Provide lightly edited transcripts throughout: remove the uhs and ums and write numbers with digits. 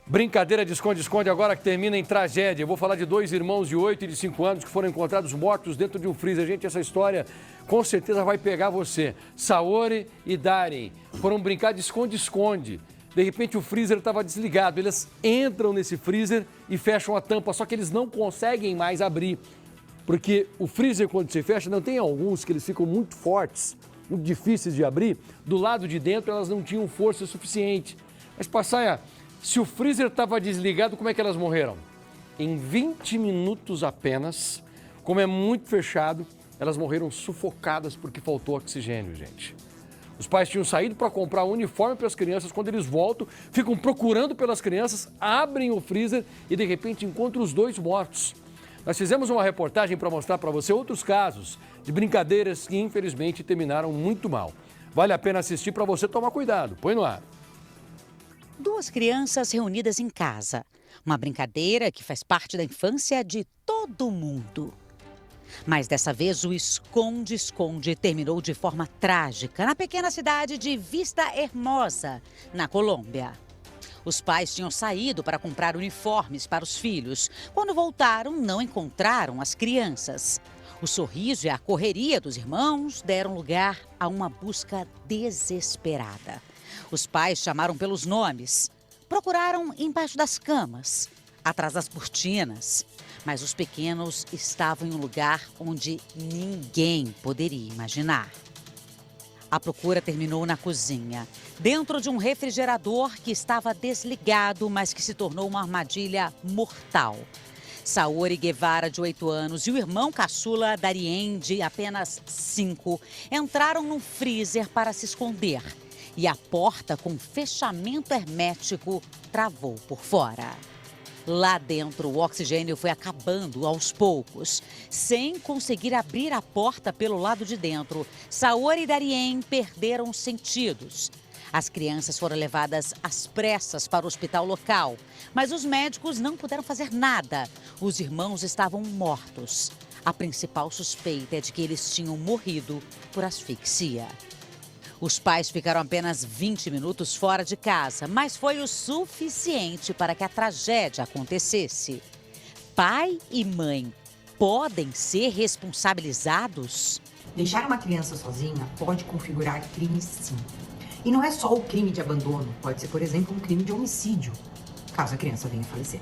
Brincadeira de esconde-esconde agora que termina em tragédia. Eu vou falar de dois irmãos de 8 e de 5 anos que foram encontrados mortos dentro de um freezer. Gente, essa história com certeza vai pegar você. Saori e Darren foram brincar de esconde-esconde. De repente o freezer estava desligado. Eles entram nesse freezer e fecham a tampa, só que eles não conseguem mais abrir. Porque o freezer, quando se fecha, não tem alguns que eles ficam muito fortes, muito difíceis de abrir. Do lado de dentro elas não tinham força suficiente. Mas, Passaia, se o freezer estava desligado, como é que elas morreram? Em 20 minutos apenas, como é muito fechado, elas morreram sufocadas porque faltou oxigênio, gente. Os pais tinham saído para comprar um uniforme para as crianças. Quando eles voltam, ficam procurando pelas crianças, abrem o freezer e, de repente, encontram os dois mortos. Nós fizemos uma reportagem para mostrar para você outros casos de brincadeiras que, infelizmente, terminaram muito mal. Vale a pena assistir para você tomar cuidado. Põe no ar. Duas crianças reunidas em casa. Uma brincadeira que faz parte da infância de todo mundo. Mas dessa vez o esconde-esconde terminou de forma trágica na pequena cidade de Vista Hermosa, na Colômbia. Os pais tinham saído para comprar uniformes para os filhos. Quando voltaram, não encontraram as crianças. O sorriso e a correria dos irmãos deram lugar a uma busca desesperada. Os pais chamaram pelos nomes, procuraram embaixo das camas, atrás das cortinas. Mas os pequenos estavam em um lugar onde ninguém poderia imaginar. A procura terminou na cozinha, dentro de um refrigerador que estava desligado, mas que se tornou uma armadilha mortal. Saori Guevara, de 8 anos, e o irmão caçula Darien, de apenas 5, entraram num freezer para se esconder. E a porta com fechamento hermético travou por fora. Lá dentro, o oxigênio foi acabando aos poucos. Sem conseguir abrir a porta pelo lado de dentro, Saori e Darien perderam os sentidos. As crianças foram levadas às pressas para o hospital local, mas os médicos não puderam fazer nada. Os irmãos estavam mortos. A principal suspeita é de que eles tinham morrido por asfixia. Os pais ficaram apenas 20 minutos fora de casa, mas foi o suficiente para que a tragédia acontecesse. Pai e mãe podem ser responsabilizados? Deixar uma criança sozinha pode configurar crime, sim. E não é só o crime de abandono, pode ser, por exemplo, um crime de homicídio, caso a criança venha a falecer.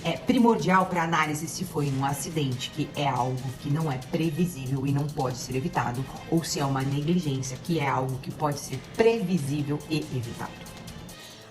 É primordial para análise se foi um acidente, que é algo que não é previsível e não pode ser evitado, ou se é uma negligência, que é algo que pode ser previsível e evitado.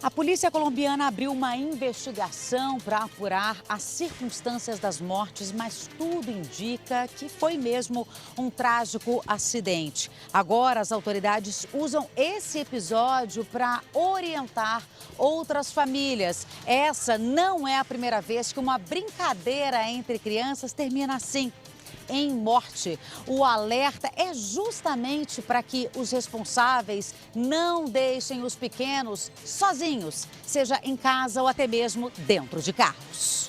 A polícia colombiana abriu uma investigação para apurar as circunstâncias das mortes, mas tudo indica que foi mesmo um trágico acidente. Agora, as autoridades usam esse episódio para orientar outras famílias. Essa não é a primeira vez que uma brincadeira entre crianças termina assim, em morte. O alerta é justamente para que os responsáveis não deixem os pequenos sozinhos, seja em casa ou até mesmo dentro de carros.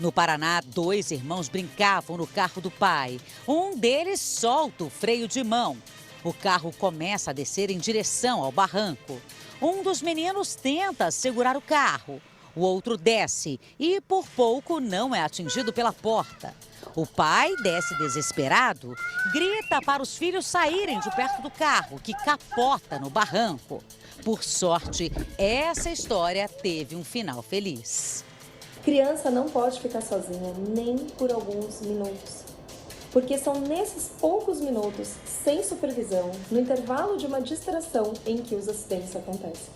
No Paraná, 2 irmãos brincavam no carro do pai. Um deles solta o freio de mão. O carro começa a descer em direção ao barranco. Um dos meninos tenta segurar o carro. O outro desce e, por pouco, não é atingido pela porta. O pai desce desesperado, grita para os filhos saírem de perto do carro, que capota no barranco. Por sorte, essa história teve um final feliz. Criança não pode ficar sozinha nem por alguns minutos, porque são nesses poucos minutos, sem supervisão, no intervalo de uma distração, em que os acidentes acontecem.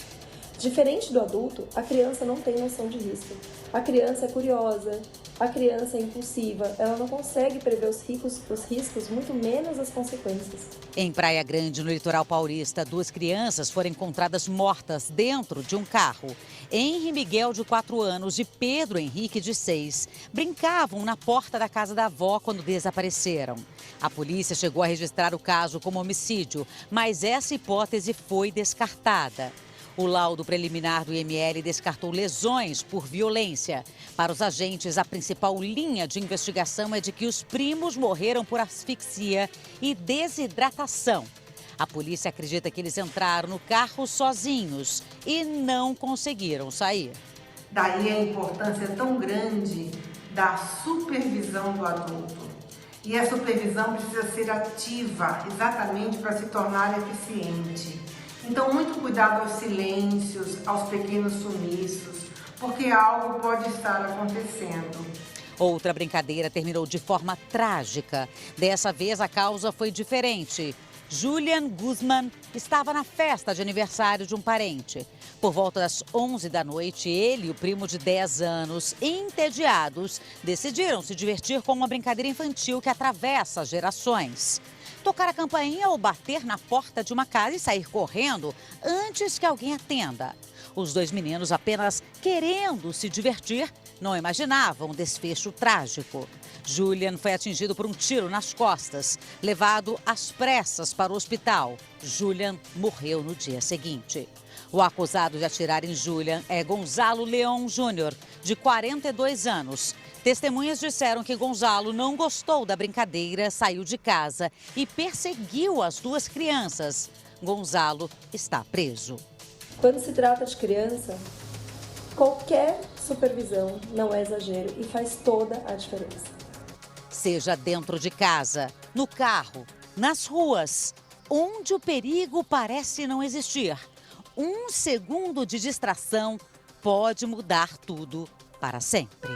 Diferente do adulto, a criança não tem noção de risco. A criança é curiosa, a criança é impulsiva, ela não consegue prever os riscos, muito menos as consequências. Em Praia Grande, no litoral paulista, 2 crianças foram encontradas mortas dentro de um carro. Henri Miguel, de 4 anos, e Pedro Henrique, de 6, brincavam na porta da casa da avó quando desapareceram. A polícia chegou a registrar o caso como homicídio, mas essa hipótese foi descartada. O laudo preliminar do IML descartou lesões por violência. Para os agentes, a principal linha de investigação é de que os primos morreram por asfixia e desidratação. A polícia acredita que eles entraram no carro sozinhos e não conseguiram sair. Daí a importância tão grande da supervisão do adulto. E a supervisão precisa ser ativa, exatamente para se tornar eficiente. Então, muito cuidado aos silêncios, aos pequenos sumiços, porque algo pode estar acontecendo. Outra brincadeira terminou de forma trágica. Dessa vez, a causa foi diferente. Julian Guzman estava na festa de aniversário de um parente. Por volta das 11 da noite, ele e o primo de 10 anos, entediados, decidiram se divertir com uma brincadeira infantil que atravessa gerações. Tocar a campainha ou bater na porta de uma casa e sair correndo antes que alguém atenda. Os dois meninos, apenas querendo se divertir, não imaginavam um desfecho trágico. Julian foi atingido por um tiro nas costas, levado às pressas para o hospital. Julian morreu no dia seguinte. O acusado de atirar em Julian é Gonzalo Leon Júnior, de 42 anos. Testemunhas disseram que Gonzalo não gostou da brincadeira, saiu de casa e perseguiu as duas crianças. Gonzalo está preso. Quando se trata de criança, qualquer supervisão não é exagero e faz toda a diferença. Seja dentro de casa, no carro, nas ruas, onde o perigo parece não existir. Um segundo de distração pode mudar tudo para sempre.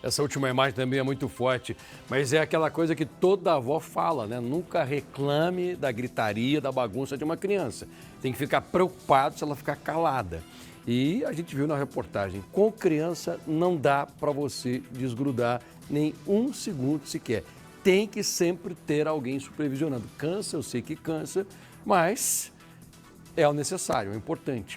Essa última imagem também é muito forte, mas é aquela coisa que toda avó fala, né? Nunca reclame da gritaria, da bagunça de uma criança. Tem que ficar preocupado se ela ficar calada. E a gente viu na reportagem, com criança não dá para você desgrudar nem um segundo sequer. Tem que sempre ter alguém supervisionando. Cansa, eu sei que cansa, mas é o necessário, é importante.